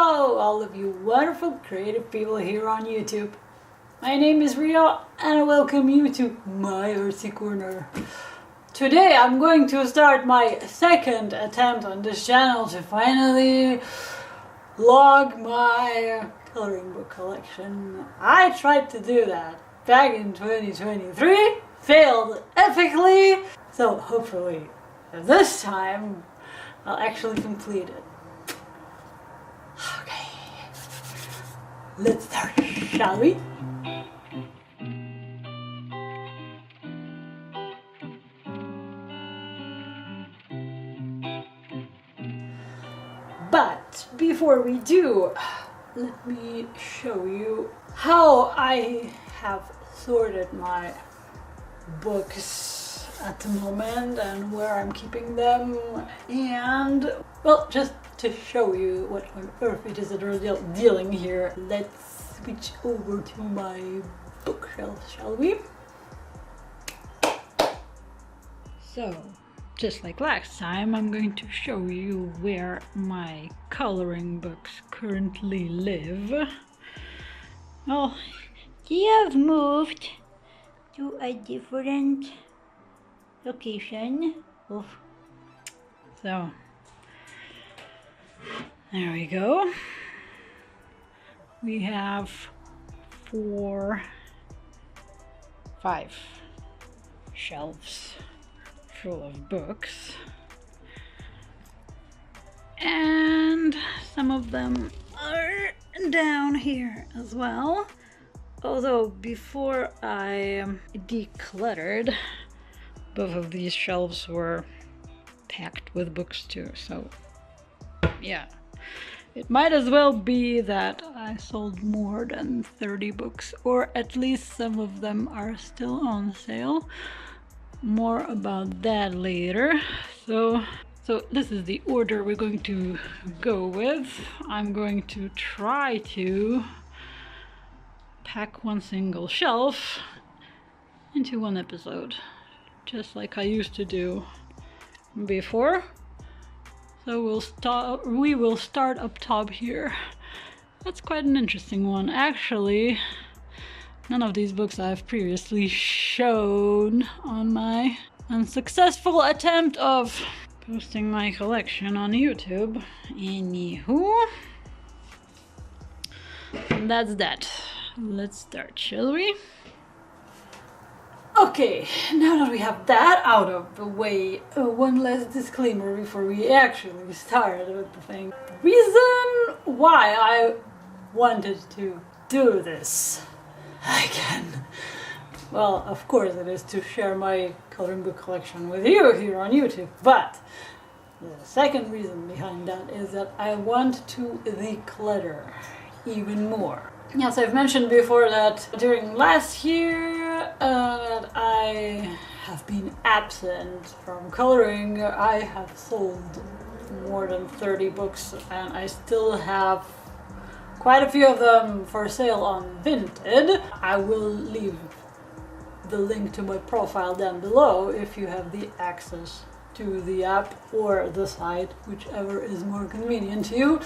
Hello, all of you wonderful creative people here on YouTube. My name is Rio and I welcome you to my artsy corner. Today I'm going to start my second attempt on this channel to finally log my coloring book collection. I tried to do that back in 2023, failed epically, so hopefully this time I'll actually complete it. Okay, let's start, shall we? But before we do, let me show you how I have sorted my books at the moment and where I'm keeping them, and well, just to show you what on earth it is that we're dealing here, let's switch over to my bookshelf, shall we? So, just like last time, I'm going to show you where my coloring books currently live. Well, they have moved to a different location. Oof. So, there we go. We have 5 shelves full of books, and some of them are down here as well, although before I decluttered, both of these shelves were packed with books too, so yeah, it might as well be that I sold more than 30 books, or at least some of them are still on sale. More about that later. So this is the order we're going to go with. I'm going to try to pack one single shelf into one episode, just like I used to do before. So we will start up top here. That's quite an interesting one, actually. None of these books I've previously shown on my unsuccessful attempt of posting my collection on YouTube. Anywho, that's that. Let's start, shall we? Okay, now that we have that out of the way, one last disclaimer before we actually start with the thing. The reason why I wanted to do this again, well, of course it is to share my coloring book collection with you here on YouTube, but the second reason behind that is that I want to declutter even more. Yes, I've mentioned before that during last year that I have been absent from coloring. I have sold more than 30 books and I still have quite a few of them for sale on Vinted. I will leave the link to my profile down below if you have the access to the app or the site, whichever is more convenient to you.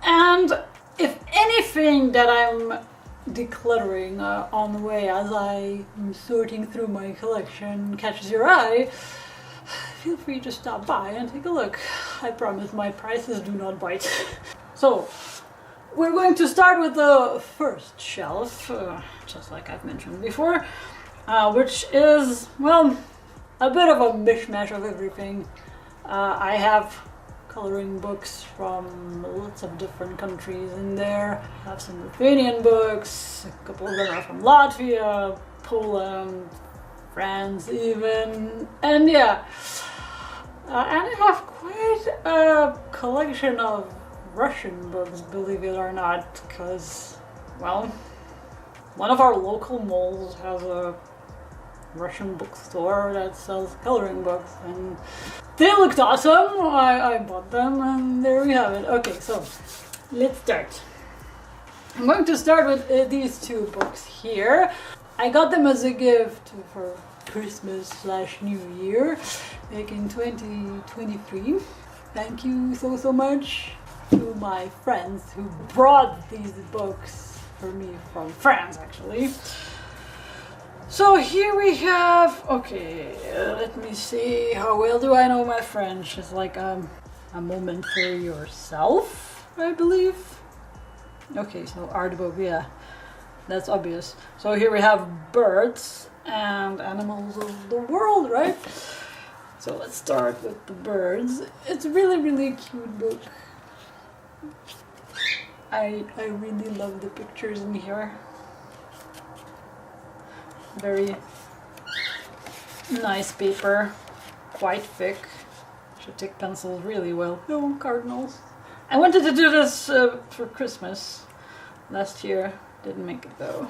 And if anything that I'm decluttering on the way as I'm sorting through my collection catches your eye, feel free to stop by and take a look. I promise my prices do not bite. So, we're going to start with the first shelf, just like I've mentioned before, which is, well, a bit of a mishmash of everything. I have coloring books from lots of different countries in there. I have some Lithuanian books, a couple of them are from Latvia, Poland, France even, and yeah. And I have quite a collection of Russian books, believe it or not, because, well, one of our local malls has a Russian bookstore that sells coloring books, and they looked awesome. I bought them, and there we have it. Okay, so let's start. I'm going to start with these 2 books here. I got them as a gift for Christmas/New Year back in 2023. Thank you so much. to my friends who brought these books for me from France, actually. So here we have, okay, let me see, how well do I know my French? It's like a moment for yourself, I believe. Okay, so art book, yeah, that's obvious. So here we have birds and animals of the world, right? So let's start with the birds. It's a really, really cute book. I really love the pictures in here. Very nice paper, quite thick. Should take pencils really well. No cardinals. I wanted to do this for Christmas last year. Didn't make it though.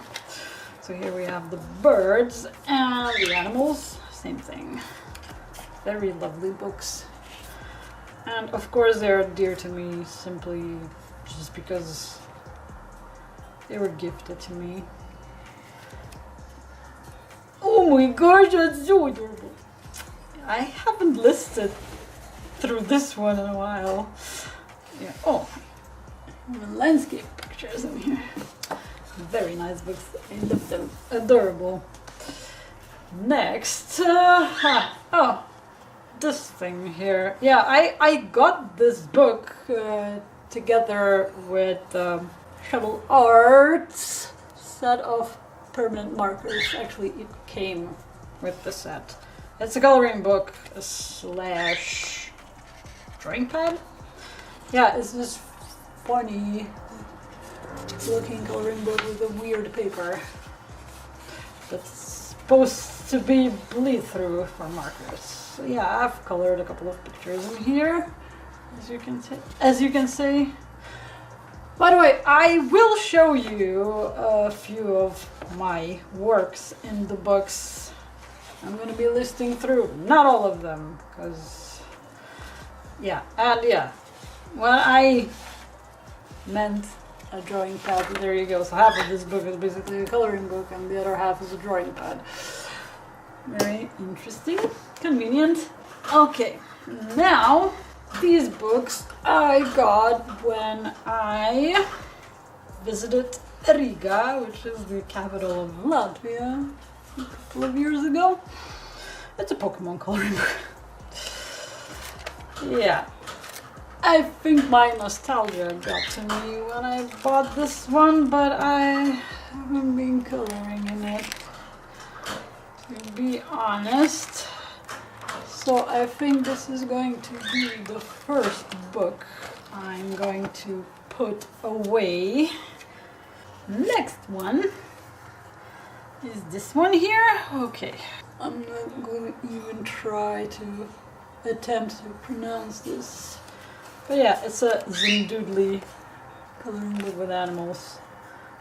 So here we have the birds and the animals. Same thing. Very lovely books. And of course they're dear to me simply just because they were gifted to me. Oh my gosh, that's so adorable. I haven't listed through this one in a while. Yeah. Oh, landscape pictures in here. Very nice books. I love them. Adorable. Next, oh, this thing here. Yeah, I got this book together with Shovel Art's set of permanent markers. Actually, it came with the set. It's a coloring book slash drawing pad. Yeah, it's this funny looking coloring book with a weird paper that's supposed to be bleed through for markers. So yeah, I've colored a couple of pictures in here, as you can see. By the way, I will show you a few of my works in the books. I'm going to be listing through, not all of them, because yeah, and yeah, when I meant a drawing pad, there you go. So half of this book is basically a coloring book and the other half is a drawing pad. Very interesting, convenient. Okay, now these books I got when I visited Riga, which is the capital of Latvia, a couple of years ago. It's a Pokemon coloring book. Yeah, I think my nostalgia got to me when I bought this one, but I haven't been coloring in it, to be honest. So I think this is going to be the first book I'm going to put away. Next one is this one here. Okay, I'm not going to even try to attempt to pronounce this. But yeah, it's a Zindoodly coloring book with animals.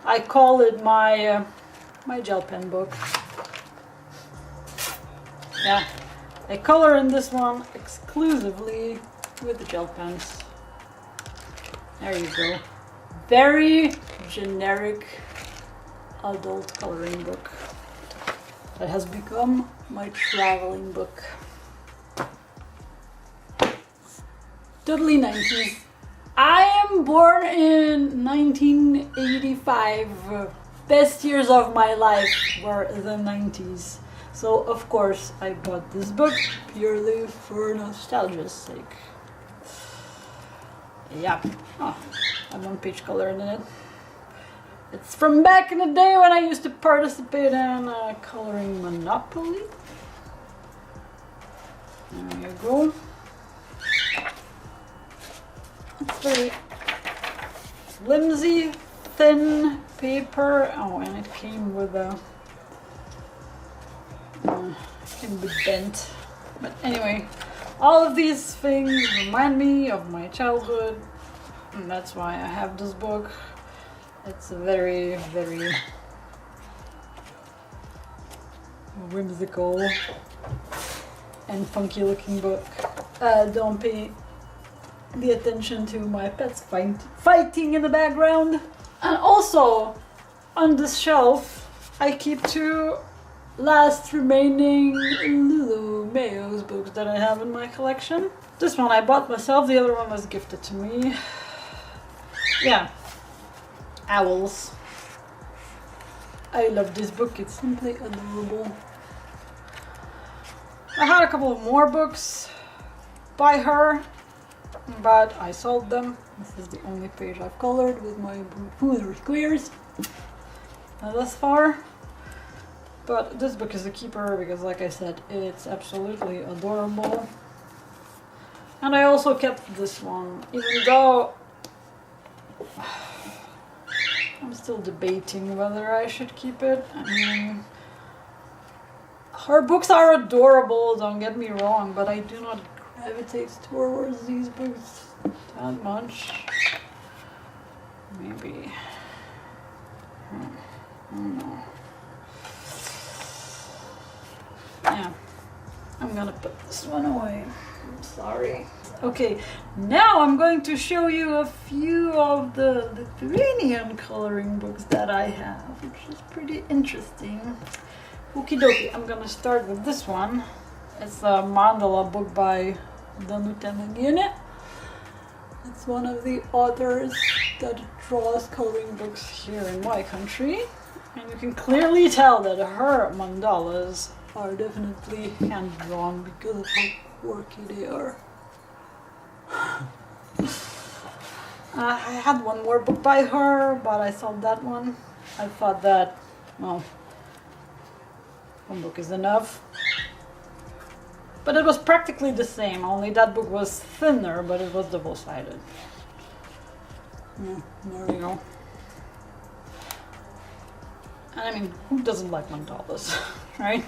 I call it my my gel pen book. Yeah, I color in this one exclusively with the gel pens. There you go. Very generic adult coloring book that has become my traveling book. Totally 90s. I am born in 1985. Best years of my life were the 90s. So of course I bought this book purely for nostalgia's sake. Yeah. Oh, I have one page colored in it. It's from back in the day when I used to participate in coloring Monopoly. There you go. It's very flimsy, thin paper. Oh, and it came with a can be bent. But anyway, all of these things remind me of my childhood, and that's why I have this book. It's a very, very whimsical and funky looking book. Don't pay the attention to my pets fighting in the background. And also on this shelf I keep two last remaining Lulu Mayo's books that I have in my collection. This one I bought myself, the other one was gifted to me. yeah, owls. I love this book, it's simply adorable. I had a couple of more books by her, but I sold them. This is the only page I've colored with my Poodle squares thus far. But this book is a keeper because, like I said, it's absolutely adorable. And I also kept this one, even though I'm still debating whether I should keep it. I mean, her books are adorable, don't get me wrong, but I do not gravitate towards these books that much. Maybe. I don't know. Yeah, I'm gonna put this one away. I'm sorry. Okay, now I'm going to show you a few of the Lithuanian coloring books that I have, which is pretty interesting. Okie dokie, I'm gonna start with this one. It's a mandala book by Danutė Nagienė. It's one of the authors that draws coloring books here in my country. And you can clearly tell that her mandalas are definitely hand-drawn because of how quirky they are. I had one more book by her, but I sold that one. I thought that, well, one book is enough. But it was practically the same, only that book was thinner, but it was double-sided. Yeah, there you go. And I mean, who doesn't like mandalas, right?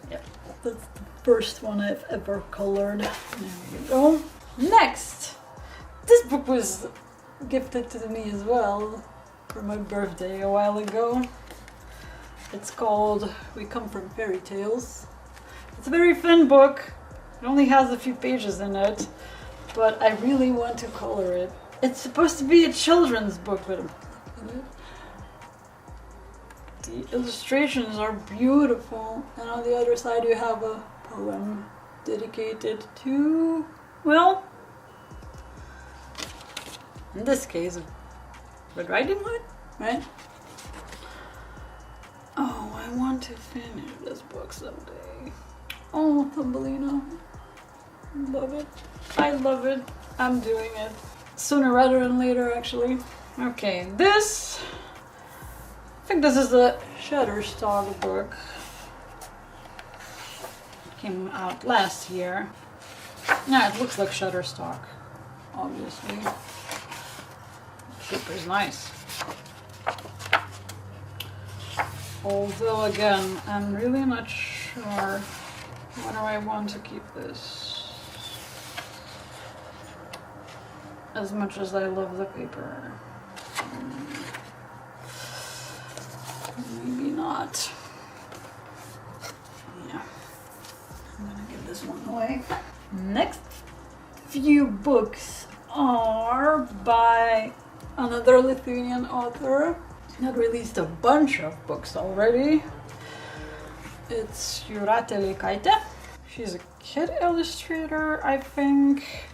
Yeah, that's the first one I've ever colored. There you go. Next! This book was gifted to me as well for my birthday a while ago. It's called We Come From Fairy Tales. It's a very thin book. It only has a few pages in it, but I really want to color it. It's supposed to be a children's book, but I'm not looking at it. The illustrations are beautiful, and on the other side you have a poem dedicated to, well, in this case, Red Riding Hood, right? Oh, I want to finish this book someday. Oh, Thumbelina. Love it. I love it. I'm doing it. Sooner rather than later, actually. Okay, this... I think this is a Shutterstock book. It came out last year. Yeah, it looks like Shutterstock, obviously. The paper is nice. Although again, I'm really not sure whether I want to keep this. As much as I love the paper. Maybe not. Yeah. I'm gonna give this one away. Next few books are by another Lithuanian author that released a bunch of books already. It's Jūratė Leikaitė. She's a kid illustrator, I think.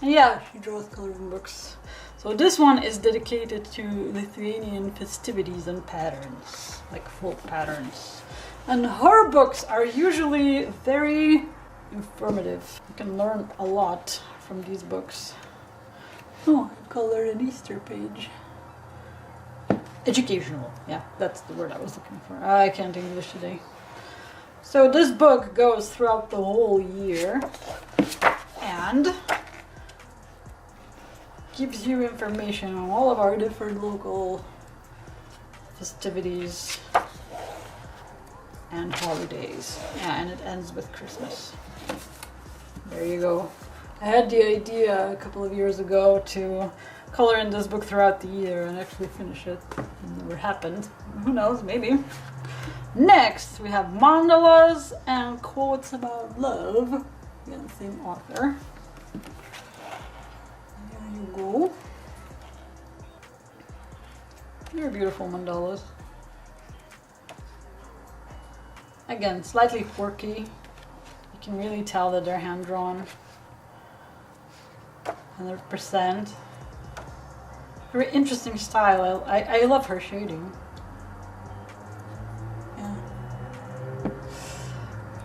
And yeah, she draws coloring books. So this one is dedicated to Lithuanian festivities and patterns, like folk patterns. And her books are usually very informative. You can learn a lot from these books. Oh, I colored an Easter page. Educational, yeah, that's the word I was looking for. I can't English today. So this book goes throughout the whole year and gives you information on all of our different local festivities and holidays. Yeah, and it ends with Christmas. There you go. I had the idea a couple of years ago to color in this book throughout the year and actually finish it. It never happened. Who knows, maybe. Next, we have mandalas and quotes about love. Again, the same author. There you go. They're beautiful mandalas. Again, slightly quirky. You can really tell that they're hand-drawn. 100%. Very interesting style. I love her shading. Yeah.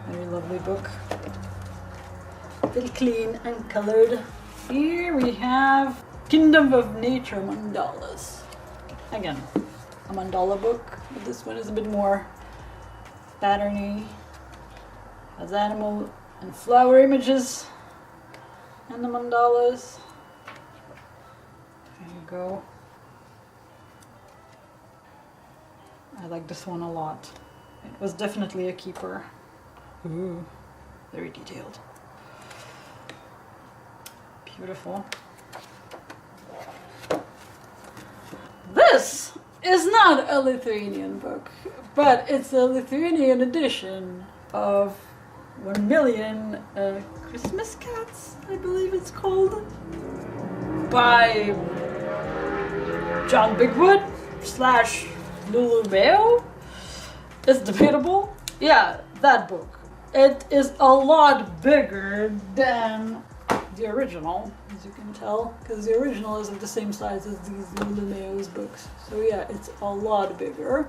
Very lovely book. Very clean and colored. Here we have Kingdom of Nature Mandalas. Again, a mandala book, but this one is a bit more patterny. Has animal and flower images and the mandalas. There you go. I like this one a lot. It was definitely a keeper. Ooh, very detailed. Beautiful. This is not a Lithuanian book, but it's a Lithuanian edition of 1 Million Christmas Cats, I believe it's called, by John Bigwood / Lulu Mayo. It's debatable. Yeah, that book. It is a lot bigger than the original, as you can tell, because the original isn't the same size as these Lulu Mayo's books. So yeah, it's a lot bigger.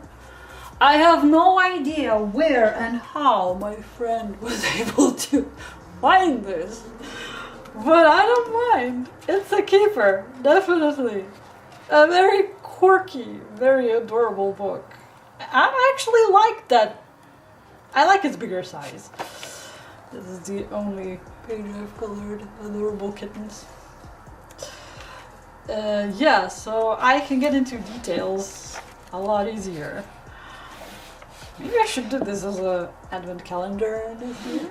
I have no idea where and how my friend was able to find this, but I don't mind. It's a keeper, definitely. A very quirky, very adorable book. I actually like that. I like its bigger size. This is the only page I've colored adorable kittens. Yeah, so I can get into details a lot easier. Maybe I should do this as an advent calendar this year.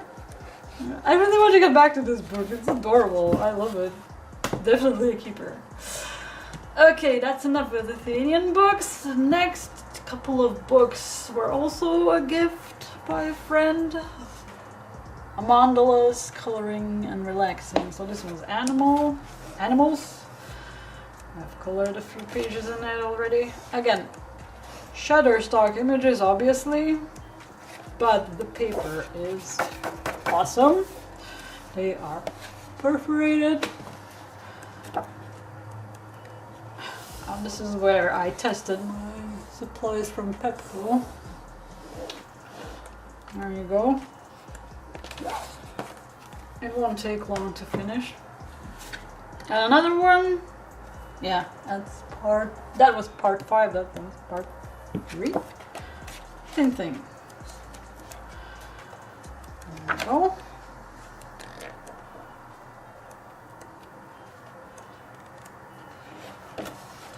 I really want to get back to this book. It's adorable. I love it. Definitely a keeper. Okay, that's enough with Lithuanian books. Next couple of books were also a gift by a friend. Mandalas, coloring and relaxing. So this one's animals. I've colored a few pages in it already. Again, Shutterstock images, obviously, but the paper is awesome. They are perforated. And this is where I tested my supplies from Pepco. There you go. It won't take long to finish. And another one. Yeah, that was part 5, that was part 3. Same thing. There we go.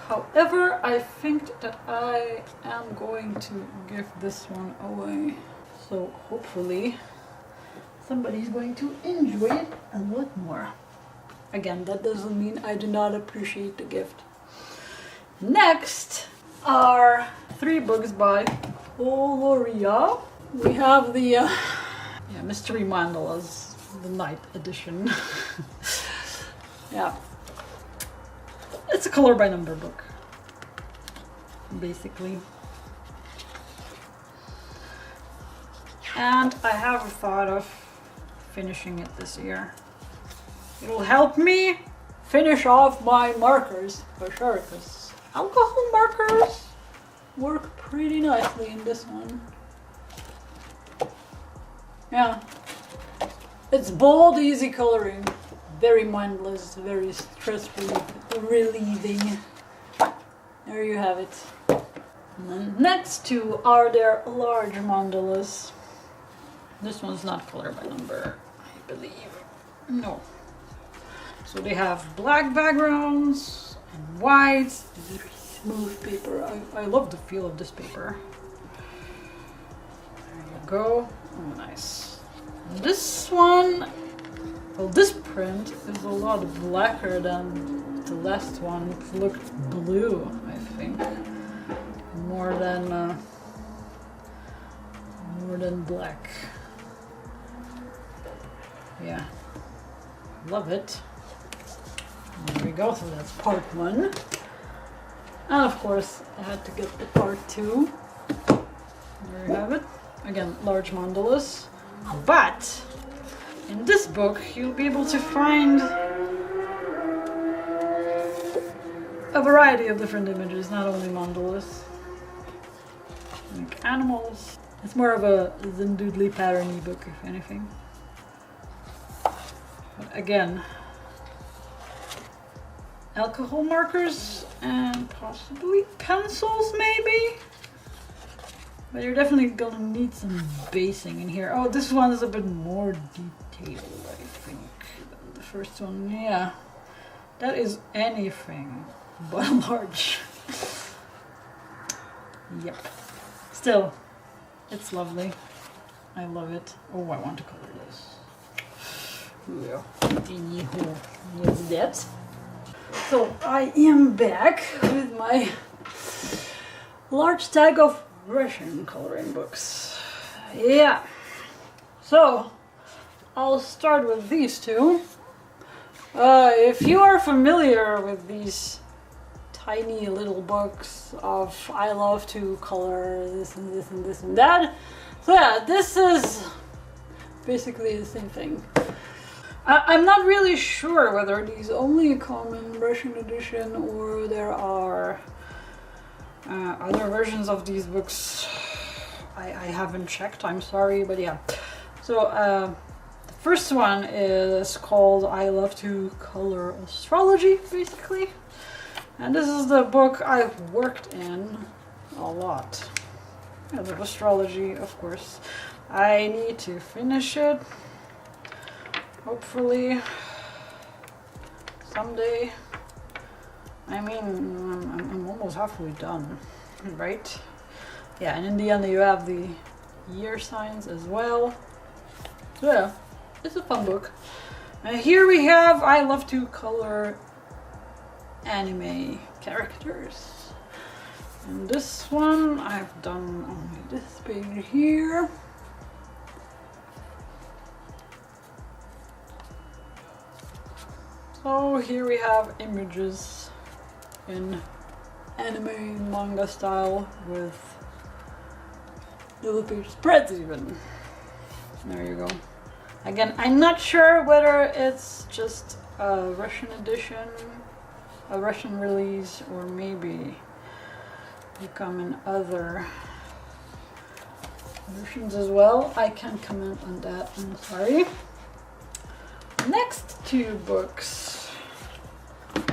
However, I think that I am going to give this one away. So hopefully somebody's going to enjoy it a lot more. Again, that doesn't mean I do not appreciate the gift. Next are 3 books by Coloria. We have the Mystery Mandalas, the night edition. Yeah. It's a color by number book, basically. And I have a thought of finishing it this year. It'll help me finish off my markers, for sure, because alcohol markers work pretty nicely in this one. Yeah. It's bold, easy coloring. Very mindless, very stress relieving. There you have it. And then next 2 are their large mandalas. This one's not color by number, I believe. No. So they have black backgrounds and white. Very smooth paper. I love the feel of this paper. There you go. Oh, nice. And this one, well, this print is a lot blacker than the last one. It looked blue, I think, more than black. Yeah, love it. There we go. So that's part 1, and of course I had to get the part 2. There you have it. Again, large mandalas, but in this book you'll be able to find a variety of different images, not only mandalas. Like animals. It's more of a zindoodly patterny book, if anything. But again, alcohol markers and possibly pencils, maybe? But you're definitely gonna need some basing in here. Oh, this one is a bit more detailed, I think, than the first one. Yeah, that is anything but large. Yep. Still, it's lovely. I love it. Oh, I want to color this. Yeah. What's that? So I am back with my large stack of Russian coloring books. Yeah. So I'll start with these two. If you are familiar with these tiny little books of I love to color this and this and this and that, so yeah, this is basically the same thing. I'm not really sure whether these only come in Russian edition or there are other versions of these books. I haven't checked, I'm sorry, but yeah. So the first one is called I Love to Color Astrology, basically. And this is the book I've worked in a lot. I love astrology, of course. I need to finish it. Hopefully someday. I mean, I'm almost halfway done, right? Yeah, and in the end you have the year signs as well. So yeah, it's a fun book. And here we have I Love to Color Anime Characters. And this one I've done only this page here. So here we have images in anime manga style with little page spreads even. There you go. Again, I'm not sure whether it's just a Russian edition, a Russian release, or maybe they come in other versions as well. I can't comment on that, I'm sorry. Next two books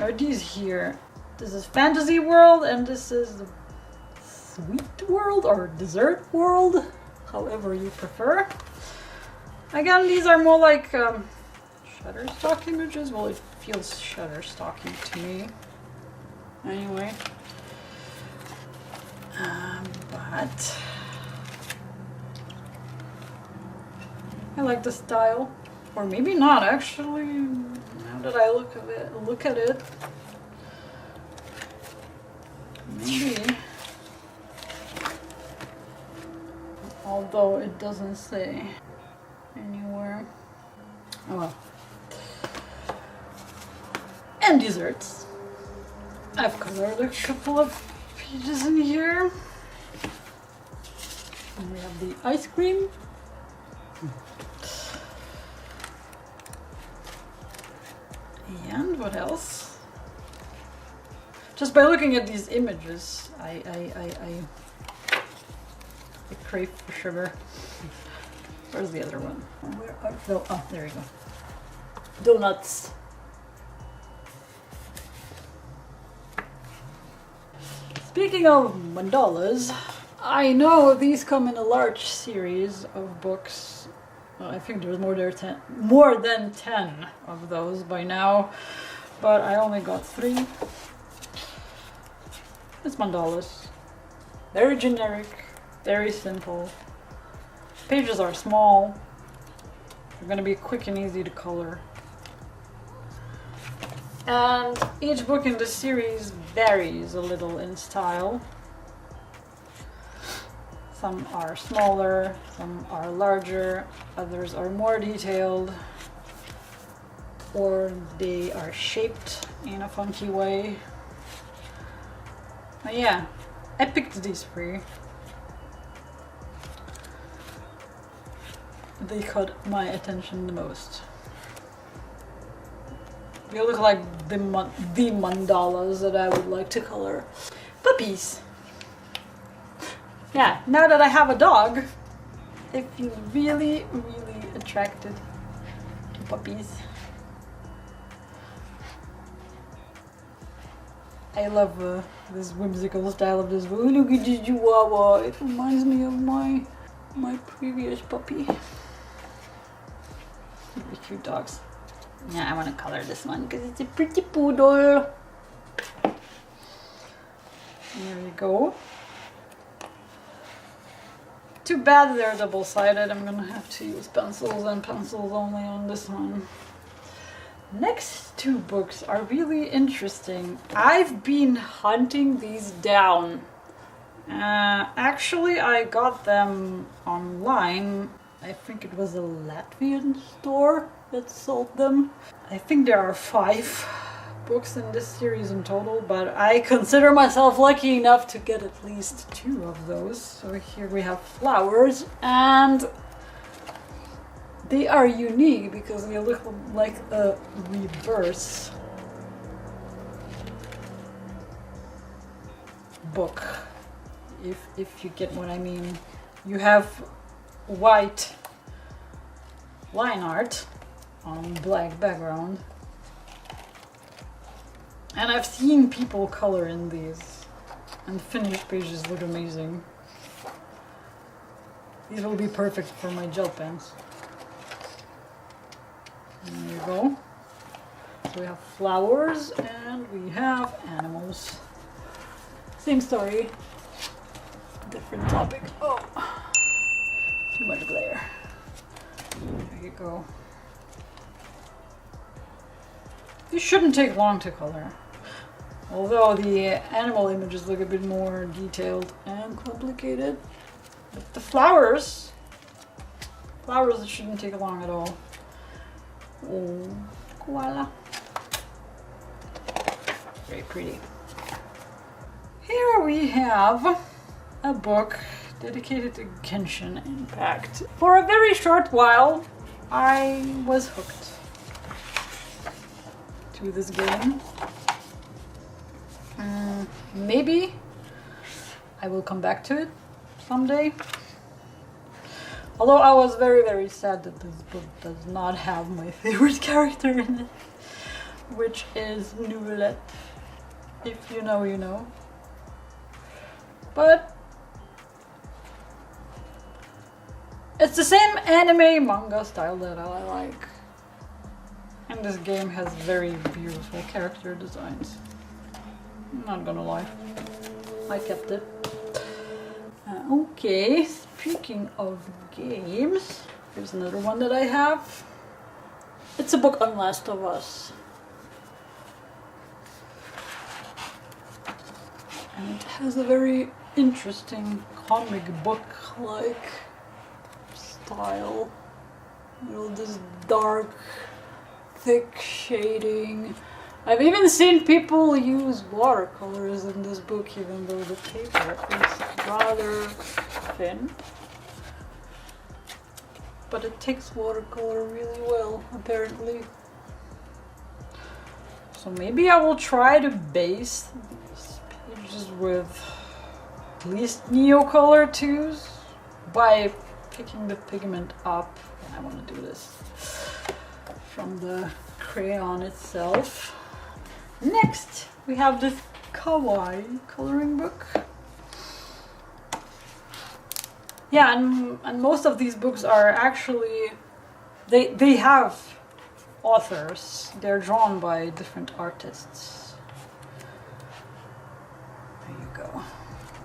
are these here. This is Fantasy World and this is the Sweet World or Dessert World, however you prefer. Again, these are more like Shutterstock images. Well, it feels Shutterstocky to me. Anyway. But I like the style. Or maybe not, actually. Now that I look at it. Maybe. Although it doesn't say anywhere. Oh well. And desserts. I've colored a couple of pages in here. And we have the ice cream. And what else? Just by looking at these images, I crave for sugar. Where's the other one? Where are oh, there you go. Donuts. Speaking of mandalas, I know these come in a large series of books. Well, I think there's more than 10 of those by now, but I only got 3. It's mandalas. Very generic, very simple. Pages are small. They're going to be quick and easy to color. And each book in this series varies a little in style. Some are smaller, some are larger, others are more detailed, or they are shaped in a funky way. But yeah, I picked these 3. They caught my attention the most. They look like the mandalas that I would like to color. Puppies. Yeah, now that I have a dog, I feel really, really attracted to puppies. I love this whimsical style of this. Oh, look at this chihuahua. It reminds me of my previous puppy. Really cute dogs. Yeah, I want to color this one because it's a pretty poodle. There you go. Too bad they're double-sided. I'm gonna have to use pencils and pencils only on this one. Next two books are really interesting. I've been hunting these down. Actually, I got them online. I think it was a Latvian store that sold them. I think there are 5 books in this series in total, but I consider myself lucky enough to get at least 2 of those. So here we have Flowers, and they are unique because they look like a reverse book, if you get what I mean. You have white line art on black background, and I've seen people color in these, and the finished pages look amazing. These will be perfect for my gel pens. There you go. So we have flowers and we have animals. Same story, different topic. Oh, too much glare. There you go. These shouldn't take long to color, although the animal images look a bit more detailed and complicated. But the flowers shouldn't take long at all. Oh, koala. Very pretty. Here we have a book dedicated to Genshin Impact. For a very short while, I was hooked to this game. Maybe I will come back to it someday. Although I was very, very sad that this book does not have my favorite character in it, which is Nulet. If you know, you know. But it's the same anime manga style that I like. And this game has very beautiful character designs. I'm not gonna lie. I kept it. Okay, speaking of games, here's another one that I have. It's a book on Last of Us. And it has a very interesting comic book-like style. You know, this dark, thick shading. I've even seen people use watercolors in this book, even though the paper is rather thin. But it takes watercolor really well, apparently. So maybe I will try to base these pages with at least Neocolor 2s by picking the pigment up. I want to do this from the crayon itself. Next, we have this kawaii coloring book. Yeah, and most of these books are actually, they have authors. They're drawn by different artists. There you go.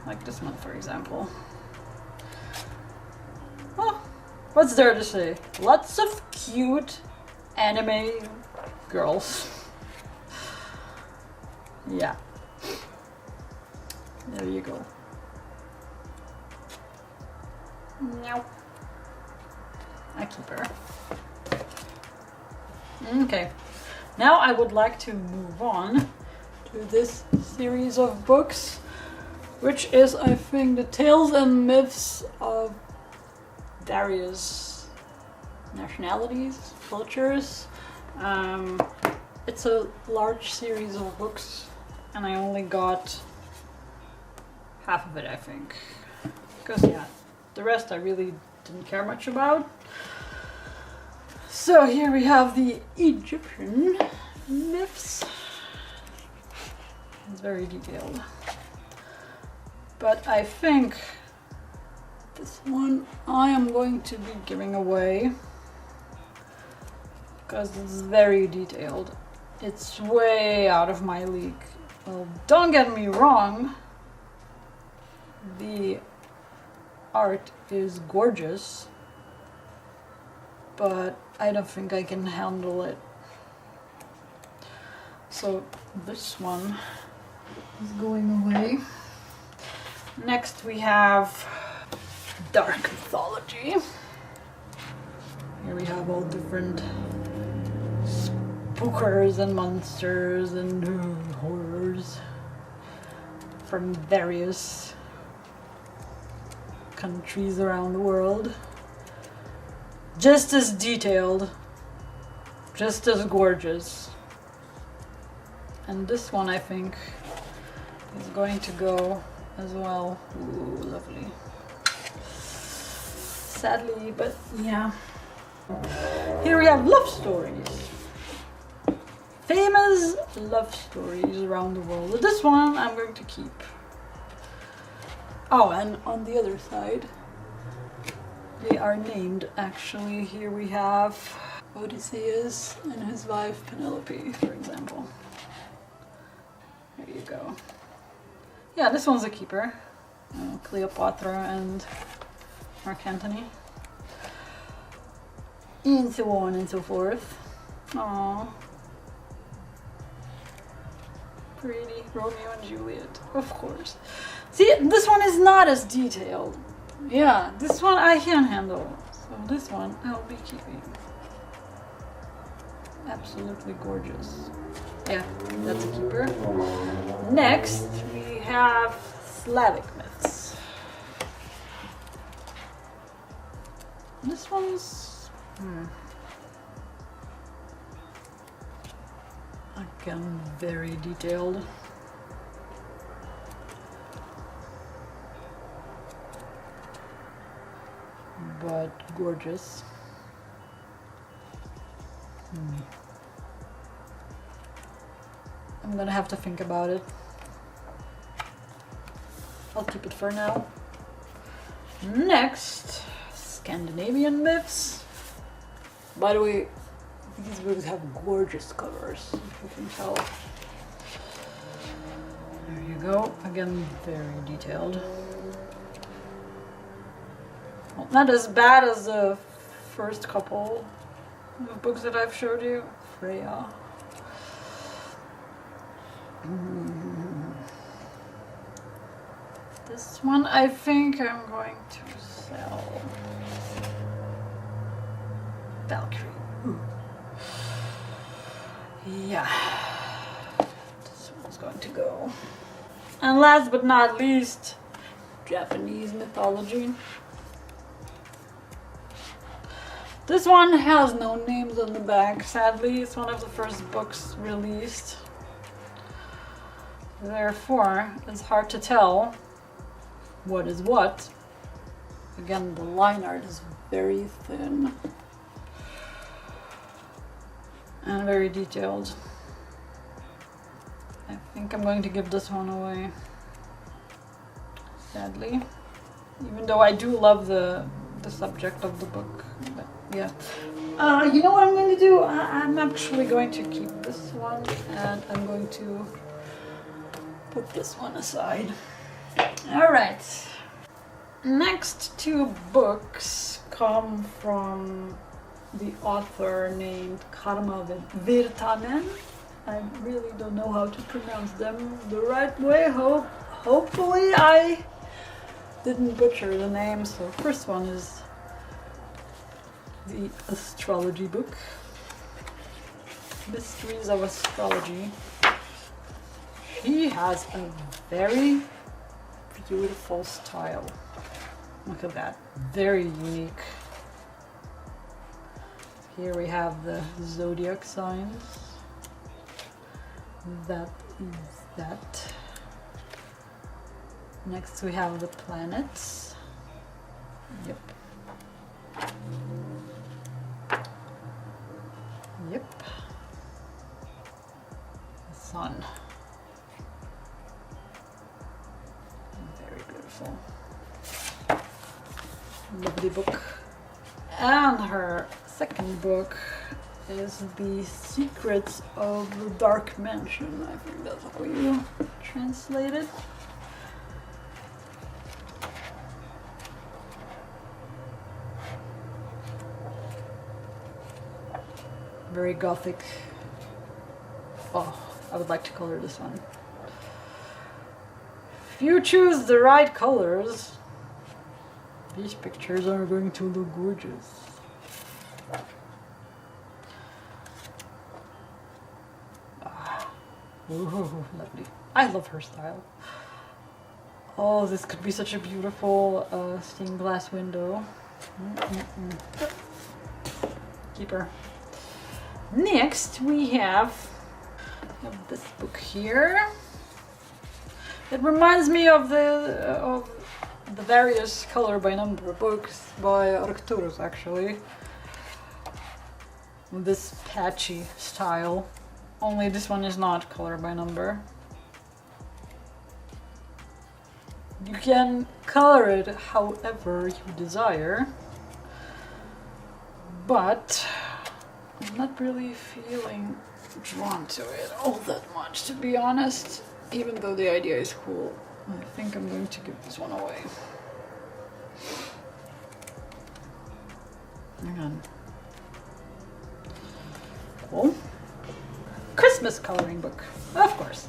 Like this one, for example. Oh, what's there to say? Lots of cute anime girls. Yeah. There you go. Meow. I keep her. Okay. Now I would like to move on to this series of books, which is, I think, the tales and myths of various nationalities, cultures. it's a large series of books and I only got half of it, I think. Because yeah, the rest I really didn't care much about. So here we have the Egyptian myths. It's very detailed. But I think this one I am going to be giving away because it's very detailed. It's way out of my league. Well, don't get me wrong, the art is gorgeous, but I don't think I can handle it. So this one is going away. Next we have dark mythology. Here we have all different spookers and monsters and horrors from various countries around the world. Just as detailed, just as gorgeous. And this one I think is going to go as well. Ooh, lovely. Sadly, but yeah. Here we have love stories. Famous love stories around the world. This one I'm going to keep. Oh, and on the other side, they are named actually. Here we have Odysseus and his wife Penelope, for example. There you go. Yeah, this one's a keeper. Cleopatra and Mark Antony. And so on and so forth. Aww. Pretty Romeo and Juliet, of course. See, this one is not as detailed. Yeah, this one I can handle. So this one I'll be keeping. Absolutely gorgeous. Yeah, that's a keeper. Next, we have Slavic myths. This one's... again, very detailed. But gorgeous. I'm gonna have to think about it. I'll keep it for now. Next, Scandinavian myths. By the way, these books have gorgeous covers, if you can tell. There you go. Again, very detailed. Well, not as bad as the first couple of books that I've showed you. Freya. This one I think I'm going to sell. Valkyrie. Ooh. Yeah. This one's going to go. And last but not least, Japanese mythology. This one has no names on the back, sadly. It's one of the first books released. Therefore, it's hard to tell what is what. Again, the line art is very thin and very detailed. I think I'm going to give this one away, sadly. Even though I do love the subject of the book. But yeah. You know what I'm going to do? I'm actually going to keep this one and I'm going to put this one aside. Alright. Next two books come from the author named Karma Virtanen. I really don't know how to pronounce them the right way. Hopefully I didn't butcher the name. So first one is the astrology book, Mysteries of Astrology. She has a very beautiful style. Look at that, very unique. Here we have the zodiac signs. that is that. Next we have the planets. Yep. Yep. The sun. Very beautiful. Lovely book. And her second book is The Secrets of the Dark Mansion. I think that's how you translate it. Very gothic. Oh, I would like to color this one. If you choose the right colors, these pictures are going to look gorgeous. Ooh, lovely. I love her style. Oh, this could be such a beautiful stained glass window. Keep her. Next we have this book here. It reminds me of the various color by number books by Arcturus, actually. This patchy style. Only this one is not color by number. You can color it however you desire, but I'm not really feeling drawn to it all that much, to be honest, even though the idea is cool. I think I'm going to give this one away. Hang on. Cool. Christmas coloring book, of course.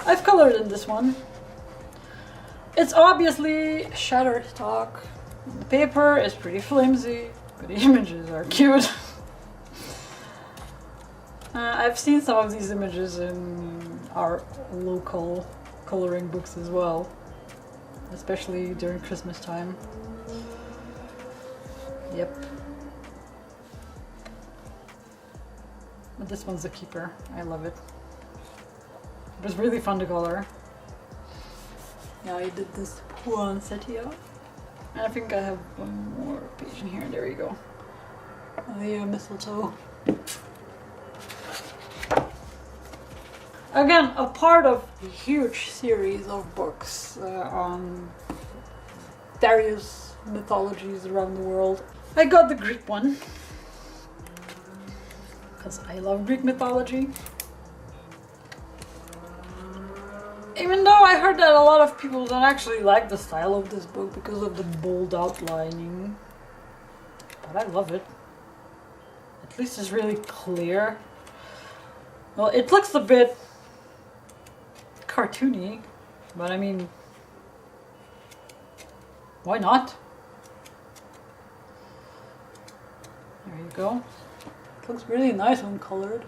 I've colored in this one. It's obviously Shutterstock. The paper is pretty flimsy, but the images are cute. I've seen some of these images in our local coloring books as well, especially during Christmas time. Yep. But this one's a keeper. I love it. It was really fun to color. Yeah, I did this poinsettia. And I think I have one more page in here. There you go. The mistletoe. Again, a part of a huge series of books on various mythologies around the world. I got the Greek one, because I love Greek mythology. Even though I heard that a lot of people don't actually like the style of this book because of the bold outlining. But I love it. At least it's really clear. Well, it looks a bit cartoony, but I mean, why not? There you go. It looks really nice when colored.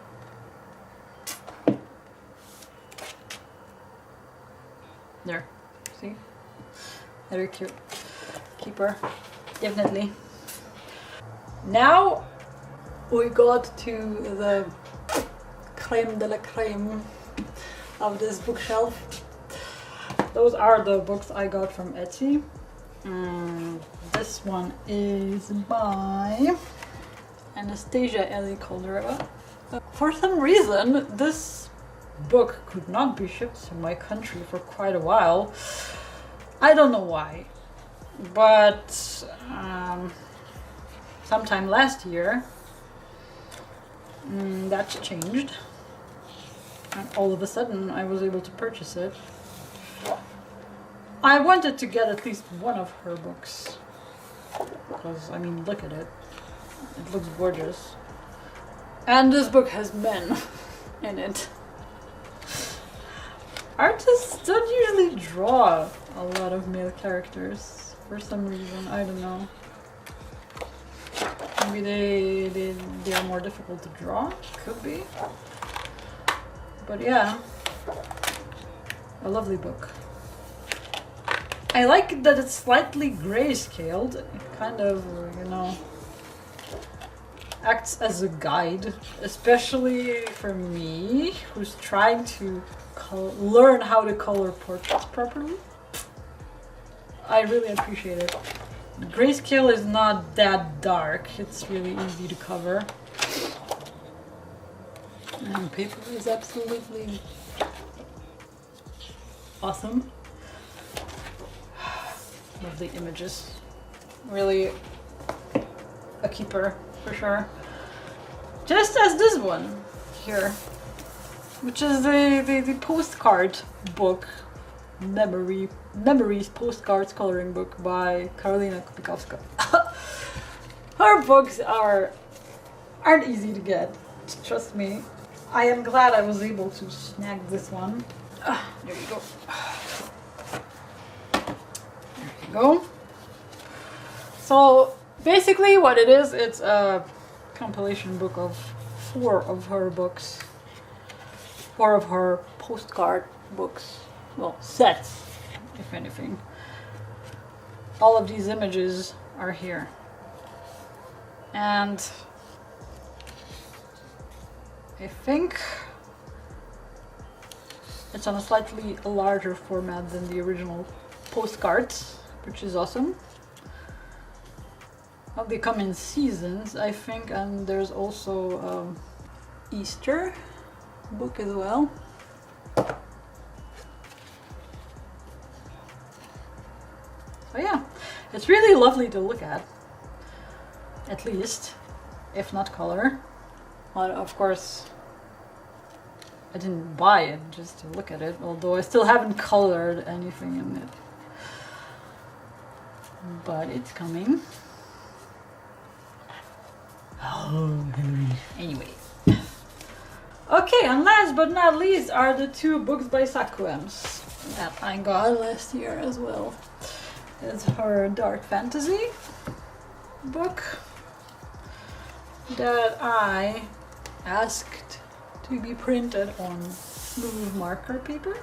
There, see? Very cute. Keeper, definitely. Now we got to the creme de la creme of this bookshelf. Those are the books I got from Etsy. This one is by Anastasia Ellie Caldera. For some reason, this book could not be shipped to my country for quite a while. I don't know why, but sometime last year that changed, and all of a sudden I was able to purchase it. I wanted to get at least one of her books because, I mean, look at it. It looks gorgeous. And this book has men in it. Artists don't usually draw a lot of male characters for some reason. I don't know. Maybe they are more difficult to draw. Could be. But yeah, a lovely book. I like that it's slightly grayscaled. It kind of, you know, acts as a guide, especially for me, who's trying to learn how to color portraits properly. I really appreciate it. The grayscale is not that dark, it's really easy to cover. And paper is absolutely awesome. Love the images. Really a keeper for sure. Just as this one here, which is the postcard book, Memories Postcards Coloring Book by Karolina Kupikowska. Her books aren't easy to get, trust me. I am glad I was able to snag this one. There you go. There you go. So basically what it is, it's a compilation book of 4 of her books. 4 of her postcard books. Well, sets, if anything. All of these images are here. And I think it's on a slightly larger format than the original postcards, which is awesome. Well, they come in seasons, I think, and there's also Easter book as well. So yeah, it's really lovely to look at least, if not color. But of course, I didn't buy it just to look at it, although I still haven't colored anything in it. But it's coming. Oh, anyway. Okay, and last but not least are the 2 books by Sakuems that I got last year as well. It's her dark fantasy book that I asked to be printed on smooth marker paper.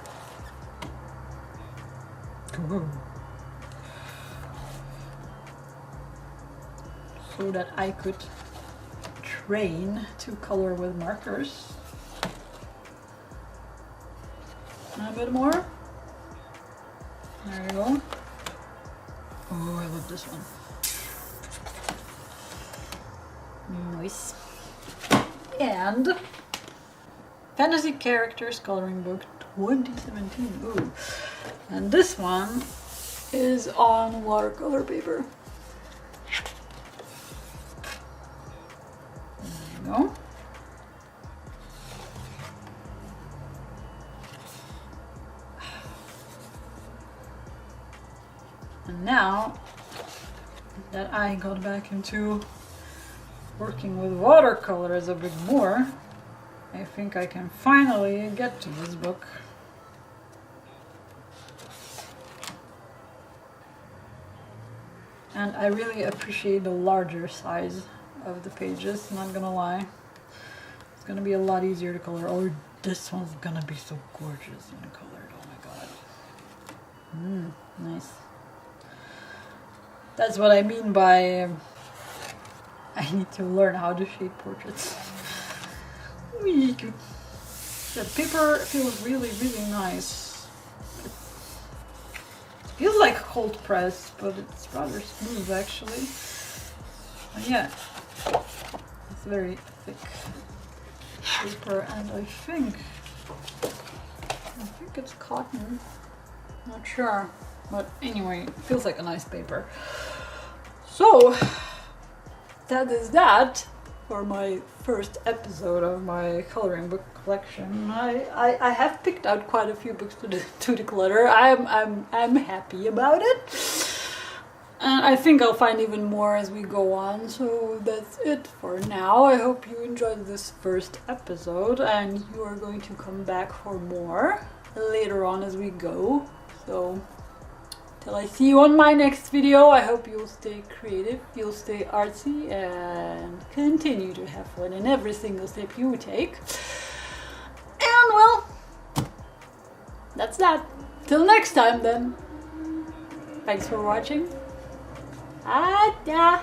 So that I could train to color with markers. And a bit more. There you go. Oh, I love this one. Nice. And Fantasy Characters Coloring Book 2017. Ooh. And this one is on watercolor paper. There you go. And now that I got back into working with watercolors a bit more, I think I can finally get to this book. And I really appreciate the larger size of the pages, not gonna lie. It's gonna be a lot easier to color. Oh, this one's gonna be so gorgeous when colored, oh my god. Nice. That's what I mean by I need to learn how to shape portraits. The paper feels really, really nice. It feels like cold press, but it's rather smooth actually. But yeah, it's very thick paper, and I think it's cotton. Not sure, but anyway, it feels like a nice paper. So that is that for my first episode of my coloring book collection. I have picked out quite a few books to declutter. I'm happy about it. And I think I'll find even more as we go on. So that's it for now. I hope you enjoyed this first episode and you are going to come back for more later on as we go. So till I see you on my next video, I hope you'll stay creative, you'll stay artsy, and continue to have fun in every single step you take. And well, that's that. Till next time then. Thanks for watching. Ah, yeah.